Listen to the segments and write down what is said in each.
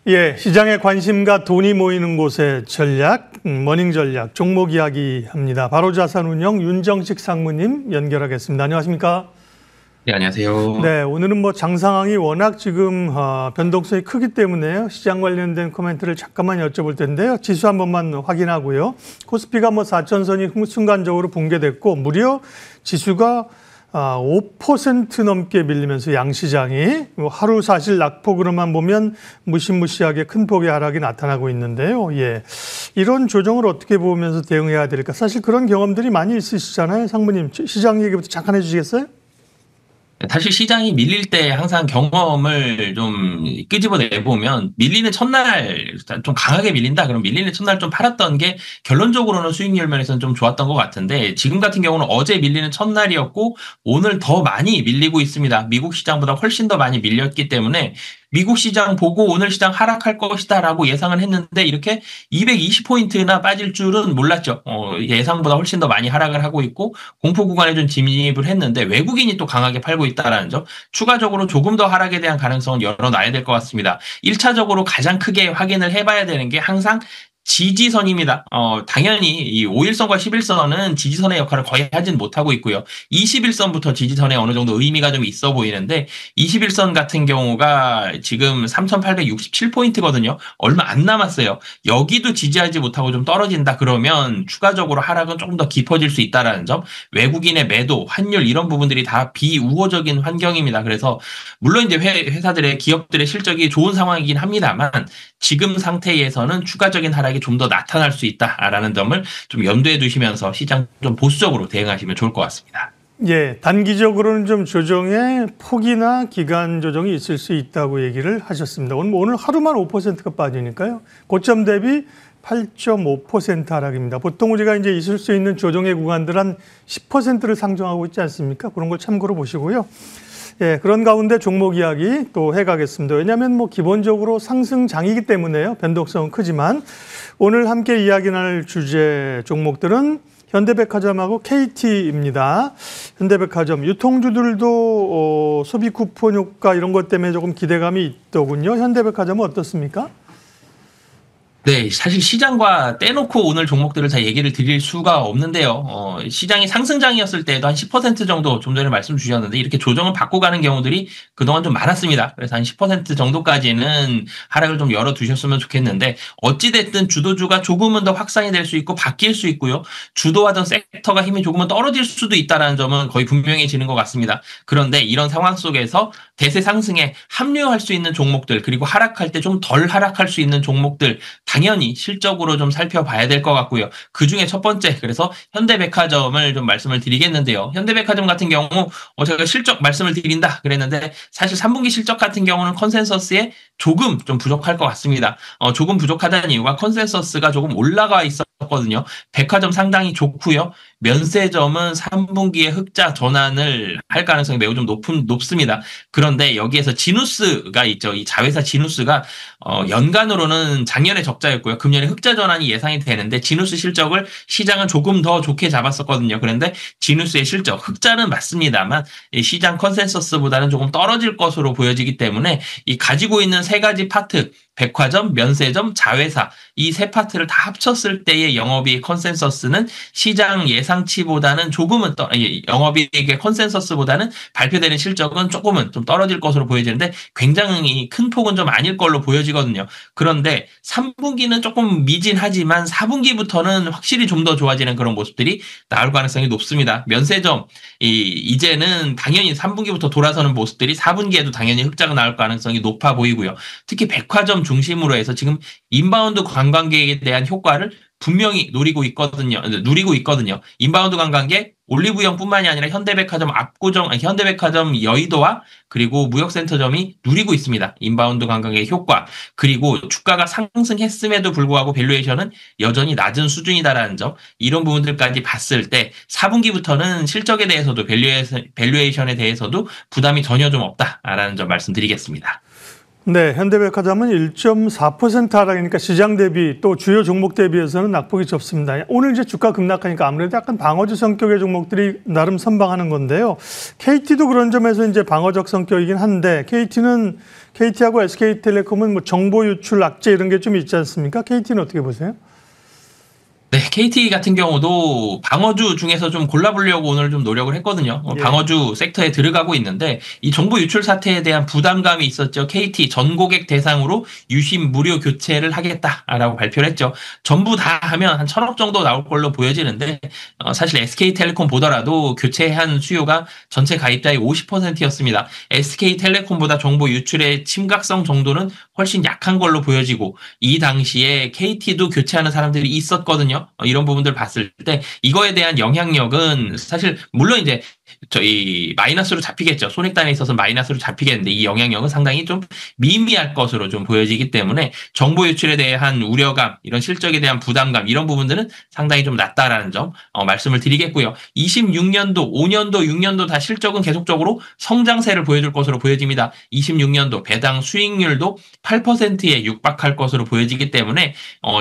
예, 시장의 관심과 돈이 모이는 곳의 전략, 머닝 전략, 종목 이야기 합니다. 바로자산운용 윤정식 상무님 연결하겠습니다. 안녕하십니까? 네, 안녕하세요. 네, 오늘은 장상황이 워낙 지금 변동성이 크기 때문에요. 시장 관련된 코멘트를 잠깐만 여쭤볼 텐데요. 지수 한 번만 확인하고요. 코스피가 4천선이 순간적으로 붕괴됐고 무려 지수가 5% 넘게 밀리면서 양시장이 하루 사실 낙폭으로만 보면 무시무시하게 큰 폭의 하락이 나타나고 있는데요. 예, 이런 조정을 어떻게 보면서 대응해야 될까? 사실 그런 경험들이 많이 있으시잖아요. 상무님, 시장 얘기부터 잠깐 해주시겠어요? 사실 시장이 밀릴 때 항상 경험을 좀 끄집어내보면 밀리는 첫날 좀 강하게 밀린다. 그럼 밀리는 첫날 좀 팔았던 게 결론적으로는 수익률 면에서는 좀 좋았던 것 같은데 지금 같은 경우는 어제 밀리는 첫날이었고 오늘 더 많이 밀리고 있습니다. 미국 시장보다 훨씬 더 많이 밀렸기 때문에 미국 시장 보고 오늘 시장 하락할 것이다라고 예상을 했는데 이렇게 220포인트나 빠질 줄은 몰랐죠. 예상보다 훨씬 더 많이 하락을 하고 있고 공포 구간에 좀 진입을 했는데 외국인이 또 강하게 팔고 있다라는 점. 추가적으로 조금 더 하락에 대한 가능성은 열어놔야 될 것 같습니다. 1차적으로 가장 크게 확인을 해봐야 되는 게 항상 지지선입니다. 당연히 이 5일선과 11선은 지지선의 역할을 거의 하진 못하고 있고요. 21선부터 지지선에 어느 정도 의미가 좀 있어 보이는데 21선 같은 경우가 지금 3,867포인트거든요. 얼마 안 남았어요. 여기도 지지하지 못하고 좀 떨어진다 그러면 추가적으로 하락은 조금 더 깊어질 수 있다는 점. 외국인의 매도, 환율 이런 부분들이 다 비우호적인 환경입니다. 그래서 물론 이제 회사들의 기업들의 실적이 좋은 상황이긴 합니다만 지금 상태에서는 추가적인 하락이 좀 더 나타날 수 있다라는 점을 좀 염두에 두시면서 시장 좀 보수적으로 대응하시면 좋을 것 같습니다. 예, 단기적으로는 좀 조정의 폭이나 기간 조정이 있을 수 있다고 얘기를 하셨습니다. 오늘 하루만 5%가 빠지니까요. 고점 대비 8.5% 하락입니다. 보통 우리가 이제 있을 수 있는 조정의 구간들 한 10%를 상정하고 있지 않습니까? 그런 걸 참고로 보시고요. 예, 그런 가운데 종목 이야기 또 해가겠습니다. 왜냐하면 기본적으로 상승장이기 때문에요. 변동성은 크지만 오늘 함께 이야기 나눌 주제 종목들은 현대백화점하고 KT입니다. 현대백화점 유통주들도 소비 쿠폰 효과 이런 것 때문에 조금 기대감이 있더군요. 현대백화점은 어떻습니까? 네, 사실 시장과 떼놓고 오늘 종목들을 다 얘기를 드릴 수가 없는데요. 시장이 상승장이었을 때도 한 10% 정도 좀 전에 말씀 주셨는데 이렇게 조정을 받고 가는 경우들이 그동안 좀 많았습니다. 그래서 한 10% 정도까지는 하락을 좀 열어두셨으면 좋겠는데 어찌됐든 주도주가 조금은 더 확산이 될 수 있고 바뀔 수 있고요. 주도하던 섹터가 힘이 조금은 떨어질 수도 있다는 점은 거의 분명해지는 것 같습니다. 그런데 이런 상황 속에서 대세 상승에 합류할 수 있는 종목들 그리고 하락할 때 좀 덜 하락할 수 있는 종목들 당연히 실적으로 좀 살펴봐야 될 것 같고요. 그중에 첫 번째, 그래서 현대백화점을 좀 말씀을 드리겠는데요. 현대백화점 같은 경우 제가 실적 말씀을 드린다 그랬는데 사실 3분기 실적 같은 경우는 컨센서스에 조금 좀 부족할 것 같습니다. 조금 부족하다는 이유가 컨센서스가 조금 올라가 있었거든요. 백화점 상당히 좋고요. 면세점은 3분기에 흑자 전환을 할 가능성이 매우 좀 높습니다. 그런데 여기에서 지누스가 있죠. 이 자회사 지누스가 연간으로는 작년에 적자였고요. 금년에 흑자 전환이 예상이 되는데 지누스 실적을 시장은 조금 더 좋게 잡았었거든요. 그런데 지누스의 실적, 흑자는 맞습니다만 시장 컨센서스보다는 조금 떨어질 것으로 보여지기 때문에 이 가지고 있는 세 가지 파트 백화점, 면세점, 자회사 이 세 파트를 다 합쳤을 때의 영업이익 컨센서스는 시장 예상치보다는 조금은 영업이익의 컨센서스보다는 발표되는 실적은 조금은 좀 떨어질 것으로 보여지는데 굉장히 큰 폭은 좀 아닐 걸로 보여지거든요. 그런데 3분기는 조금 미진하지만 4분기부터는 확실히 좀 더 좋아지는 그런 모습들이 나올 가능성이 높습니다. 면세점 이제는 당연히 3분기부터 돌아서는 모습들이 4분기에도 당연히 흑자가 나올 가능성이 높아 보이고요. 특히 백화점 중심으로 해서 지금 인바운드 관광객에 대한 효과를 분명히 누리고 있거든요. 인바운드 관광객 올리브영뿐만이 아니라 현대백화점 압구정, 현대백화점 여의도와 그리고 무역센터점이 누리고 있습니다. 인바운드 관광객의 효과. 그리고 주가가 상승했음에도 불구하고 밸류에이션은 여전히 낮은 수준이다라는 점. 이런 부분들까지 봤을 때 4분기부터는 실적에 대해서도 밸류에이션에 대해서도 부담이 전혀 좀 없다라는 점 말씀드리겠습니다. 네, 현대백화점은 1.4% 하락이니까 시장 대비 또 주요 종목 대비해서는 낙폭이 좁습니다. 오늘 이제 주가 급락하니까 아무래도 약간 방어주 성격의 종목들이 나름 선방하는 건데요. KT도 그런 점에서 이제 방어적 성격이긴 한데 KT하고 SK텔레콤은 뭐 정보 유출 악재 이런 게 좀 있지 않습니까? KT는 어떻게 보세요? 네, KT 같은 경우도 방어주 중에서 좀 골라보려고 오늘 좀 노력을 했거든요. 예. 방어주 섹터에 들어가고 있는데 이 정보 유출 사태에 대한 부담감이 있었죠. KT 전 고객 대상으로 유심 무료 교체를 하겠다라고 발표를 했죠. 전부 다 하면 한 1,000억 정도 나올 걸로 보여지는데 사실 SK텔레콤 보더라도 교체한 수요가 전체 가입자의 50%였습니다. SK텔레콤보다 정보 유출의 심각성 정도는 훨씬 약한 걸로 보여지고 이 당시에 KT도 교체하는 사람들이 있었거든요. 이런 부분들 봤을 때 이거에 대한 영향력은 사실 물론 이제 저희 마이너스로 잡히겠죠. 손익단에 있어서 마이너스로 잡히겠는데 이 영향력은 상당히 좀 미미할 것으로 좀 보여지기 때문에 정보 유출에 대한 우려감, 이런 실적에 대한 부담감 이런 부분들은 상당히 좀 낮다라는 점 말씀을 드리겠고요. 26년도, 5년도, 6년도 다 실적은 계속적으로 성장세를 보여줄 것으로 보여집니다. 26년도 배당 수익률도 8%에 육박할 것으로 보여지기 때문에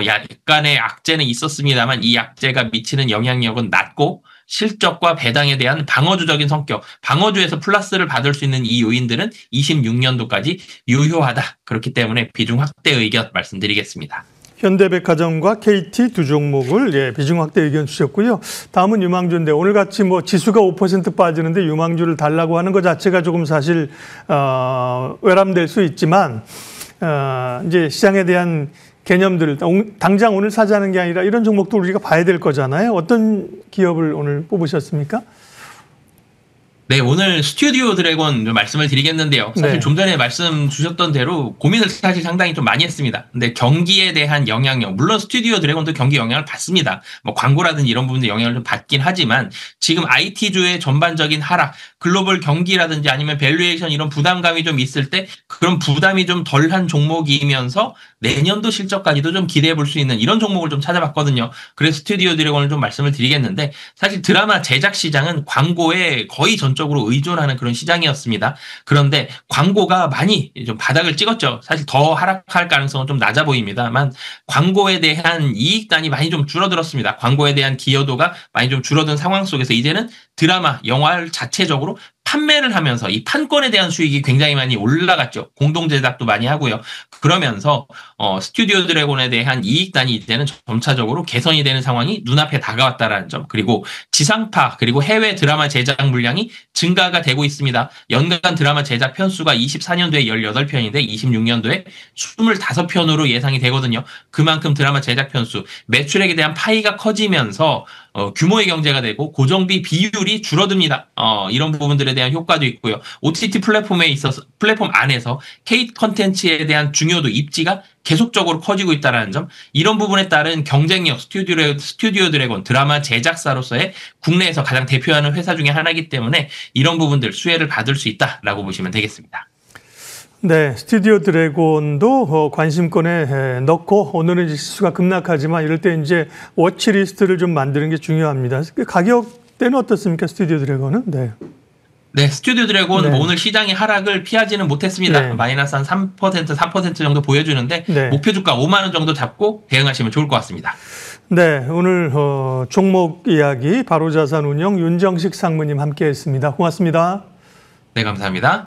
약간의 악재는 있었습니다만 이 악재가 미치는 영향력은 낮고 실적과 배당에 대한 방어주적인 성격, 방어주에서 플러스를 받을 수 있는 이 요인들은 26년도까지 유효하다. 그렇기 때문에 비중 확대 의견 말씀드리겠습니다. 현대백화점과 KT 두 종목을 비중 확대 의견 주셨고요. 다음은 유망주인데 오늘같이 뭐 지수가 5% 빠지는데 유망주를 달라고 하는 것 자체가 조금 사실 외람될 수 있지만 이제 시장에 대한 개념들 당장 오늘 사자는 게 아니라 이런 종목도 우리가 봐야 될 거잖아요. 어떤 기업을 오늘 뽑으셨습니까? 네, 오늘 스튜디오 드래곤 말씀을 드리겠는데요. 사실 네. 좀 전에 말씀 주셨던 대로 고민을 사실 상당히 좀 많이 했습니다. 근데 경기에 대한 영향력, 물론 스튜디오 드래곤도 경기 영향을 받습니다. 뭐 광고라든지 이런 부분들 영향을 좀 받긴 하지만 지금 IT주의 전반적인 하락, 글로벌 경기라든지 아니면 밸류에이션 이런 부담감이 좀 있을 때 그런 부담이 좀 덜한 종목이면서 내년도 실적까지도 좀 기대해 볼 수 있는 이런 종목을 좀 찾아봤거든요. 그래서 스튜디오 드래곤을 좀 말씀을 드리겠는데 사실 드라마 제작 시장은 광고에 거의 전적으로 의존하는 그런 시장이었습니다. 그런데 광고가 많이 좀 바닥을 찍었죠. 사실 더 하락할 가능성은 좀 낮아 보입니다만 광고에 대한 이익단이 많이 좀 줄어들었습니다. 광고에 대한 기여도가 많이 좀 줄어든 상황 속에서 이제는 드라마, 영화 자체적으로 판매를 하면서 이 판권에 대한 수익이 굉장히 많이 올라갔죠. 공동 제작도 많이 하고요. 그러면서 스튜디오 드래곤에 대한 이익단이 이제는 점차적으로 개선이 되는 상황이 눈앞에 다가왔다라는 점. 그리고 지상파 그리고 해외 드라마 제작 물량이 증가가 되고 있습니다. 연간 드라마 제작 편수가 24년도에 18편인데 26년도에 25편으로 예상이 되거든요. 그만큼 드라마 제작 편수, 매출액에 대한 파이가 커지면서 규모의 경제가 되고 고정비 비율이 줄어듭니다. 이런 부분들에 대한 효과도 있고요. OTT 플랫폼에 있어서 플랫폼 안에서 K 컨텐츠에 대한 중요도 입지가 계속적으로 커지고 있다는 점, 이런 부분에 따른 경쟁력, 스튜디오 드래곤 드라마 제작사로서의 국내에서 가장 대표하는 회사 중에 하나이기 때문에 이런 부분들 수혜를 받을 수 있다라고 보시면 되겠습니다. 네, 스튜디오 드래곤도 관심권에 넣고 오늘은 지수가 급락하지만 이럴 때 이제 워치리스트를 좀 만드는 게 중요합니다. 가격대는 어떻습니까, 스튜디오 드래곤은? 네. 네, 스튜디오 드래곤 네. 오늘 시장의 하락을 피하지는 못했습니다. 네. 마이너스 한 3%, 4% 정도 보여주는데 네. 목표 주가 5만 원 정도 잡고 대응하시면 좋을 것 같습니다. 네, 오늘 종목 이야기 바로자산운용 윤정식 상무님 함께했습니다. 고맙습니다. 네, 감사합니다.